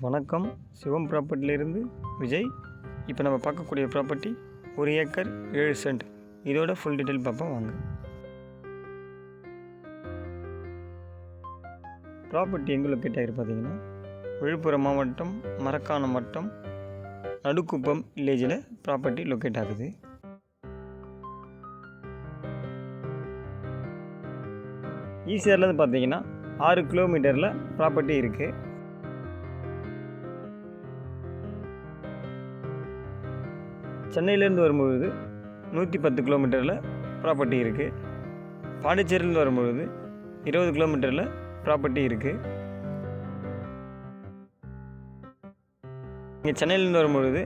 வணக்கம், சிவம் ப்ராப்பர்ட்டியிலிருந்து விஜய். இப்போ நம்ம பார்க்கக்கூடிய ப்ராப்பர்ட்டி 1 ஏக்கர் 7 சென்ட். இதோட ஃபுல் டீட்டெயில் பார்ப்போம் வாங்க. ப்ராப்பர்ட்டி எங்கே லொக்கேட் ஆகிருக்கு பார்த்தீங்கன்னா, விழுப்புரம் மாவட்டம் மரக்காணம் வட்டம் நடுக்குப்பம் வில்லேஜில் ப்ராப்பர்ட்டி லொக்கேட் ஆகுது. ஈசிஆர்லேருந்து பார்த்தீங்கன்னா 6 கிலோமீட்டரில் ப்ராப்பர்ட்டி இருக்குது. சென்னையிலேருந்து வரும்பொழுது 110 கிலோமீட்டரில் ப்ராப்பர்ட்டி இருக்குது. பாண்டிச்சேரியிலேருந்து வரும்பொழுது 20 கிலோமீட்டரில் ப்ராப்பர்ட்டி இருக்குது. இங்கே சென்னையிலேருந்து வரும்பொழுது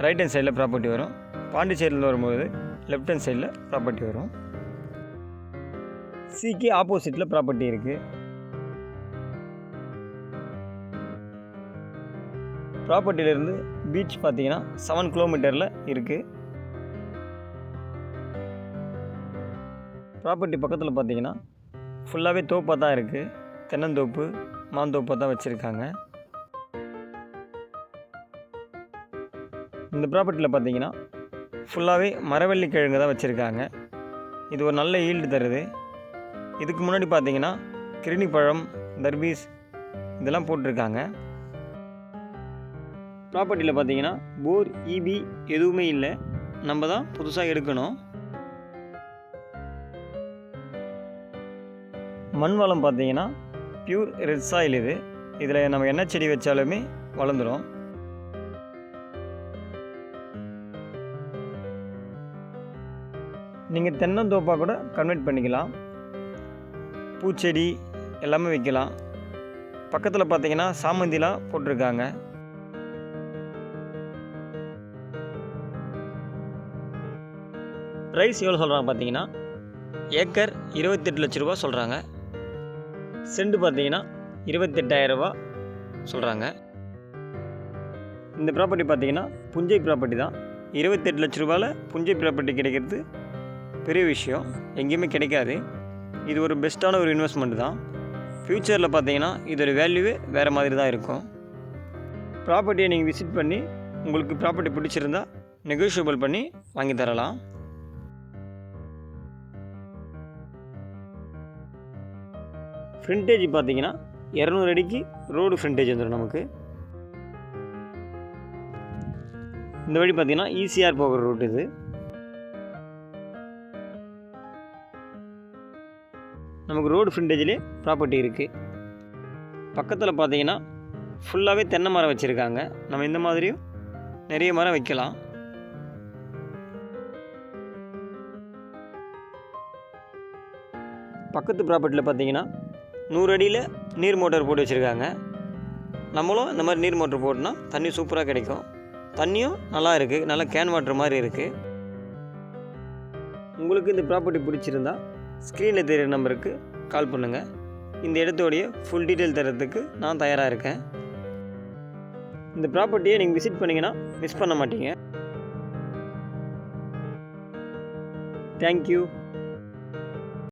ரைட் ஹேண்ட் சைடில் ப்ராப்பர்ட்டி வரும். பாண்டிச்சேரியிலேருந்து வரும்பொழுது லெஃப்ட் ஹேண்ட் சைடில் ப்ராப்பர்ட்டி வரும். சிக்கு ஆப்போசிட்டில் ப்ராப்பர்ட்டி இருக்குது. ப்ராப்பர்ட்டியிலேருந்து பீச் பார்த்தீங்கன்னா 7 கிலோமீட்டரில் இருக்குது. ப்ராப்பர்ட்டி பக்கத்தில் பார்த்தீங்கன்னா ஃபுல்லாகவே தோப்பாக தான் இருக்குது. தென்னந்தோப்பு, மாந்தோப்பாக தான் வச்சுருக்காங்க. இந்த ப்ராப்பர்ட்டியில் பார்த்தீங்கன்னா ஃபுல்லாகவே மரவள்ளி கிழங்கு தான் வச்சுருக்காங்க. இது ஒரு நல்ல ஈல்டு தருது. இதுக்கு முன்னாடி பார்த்தீங்கன்னா கிருணி பழம், தர்பீஸ் இதெல்லாம் போட்டிருக்காங்க. ப்ராப்பர்ட்டியில் பார்த்தீங்கன்னா போர், இபி எதுவுமே இல்லை. நம்ம தான் புதுசாக எடுக்கணும். மண் வளம் பார்த்தீங்கன்னா பியூர் ரெட் சாயில். இதில் நம்ம என்ன செடி வச்சாலுமே வளர்ந்துடும். நீங்கள் தென்னந்தோப்பாக கூட கன்வெர்ட் பண்ணிக்கலாம். பூச்செடி எல்லாமே வைக்கலாம். பக்கத்தில் பார்த்தீங்கன்னா சாமந்திலாம் போட்டிருக்காங்க. ப்ரைஸ் எவ்வளோ சொல்கிறாங்க பார்த்தீங்கன்னா, ஏக்கர் 28 லட்ச ரூபா சொல்கிறாங்க. சென்ட் பார்த்தீங்கன்னா 28,000 ரூபா சொல்கிறாங்க. இந்த ப்ராப்பர்ட்டி பார்த்தீங்கன்னா புஞ்சை ப்ராப்பர்ட்டி தான். 28 லட்ச ரூபாயில் புஞ்சை ப்ராப்பர்ட்டி கிடைக்கிறது பெரிய விஷயம், எங்கேயுமே கிடைக்காது. இது ஒரு பெஸ்ட்டான ஒரு இன்வெஸ்ட்மெண்ட் தான். ஃப்யூச்சரில் பார்த்தீங்கன்னா இதோட வேல்யூவே வேறு மாதிரி தான் இருக்கும். ப்ராப்பர்ட்டியை நீங்கள் விசிட் பண்ணி உங்களுக்கு ப்ராப்பர்ட்டி பிடிச்சிருந்தால் நெகோஷியபிள் பண்ணி வாங்கி தரலாம். ஃப்ரண்டேஜ் பார்த்தீங்கன்னா 200 அடிக்கு ரோடு ஃப்ரண்டேஜ் வந்துடும் நமக்கு. இந்த வழி பார்த்தீங்கன்னா ஈசிஆர் போகிற ரூட் இது. நமக்கு ரோடு ஃப்ரண்டேஜிலே ப்ராப்பர்ட்டி இருக்குது. பக்கத்தில் பார்த்தீங்கன்னா ஃபுல்லாகவே தென்னை மரம் வச்சுருக்காங்க. நம்ம இந்த மாதிரியும் நிறைய மரம் வைக்கலாம். பக்கத்து ப்ராப்பர்ட்டியில் பார்த்தீங்கன்னா 100 அடியில் நீர் மோட்டர் போட்டு வச்சுருக்காங்க. நம்மளும் இந்த மாதிரி நீர் மோட்டர் போட்டோன்னா தண்ணி சூப்பராக கிடைக்கும். தண்ணியும் நல்லா இருக்குது, நல்லா கேன் வாட்டர் மாதிரி இருக்குது. உங்களுக்கு இந்த ப்ராப்பர்ட்டி பிடிச்சிருந்தா ஸ்க்ரீனில் தெரிகிற நம்பருக்கு கால் பண்ணுங்கள். இந்த இடத்தோடைய ஃபுல் டீட்டெயில் தரத்துக்கு நான் தயாராக இருக்கேன். இந்த ப்ராப்பர்ட்டியை நீங்கள் விசிட் பண்ணிங்கன்னா மிஸ் பண்ண மாட்டீங்க. தேங்க்யூ.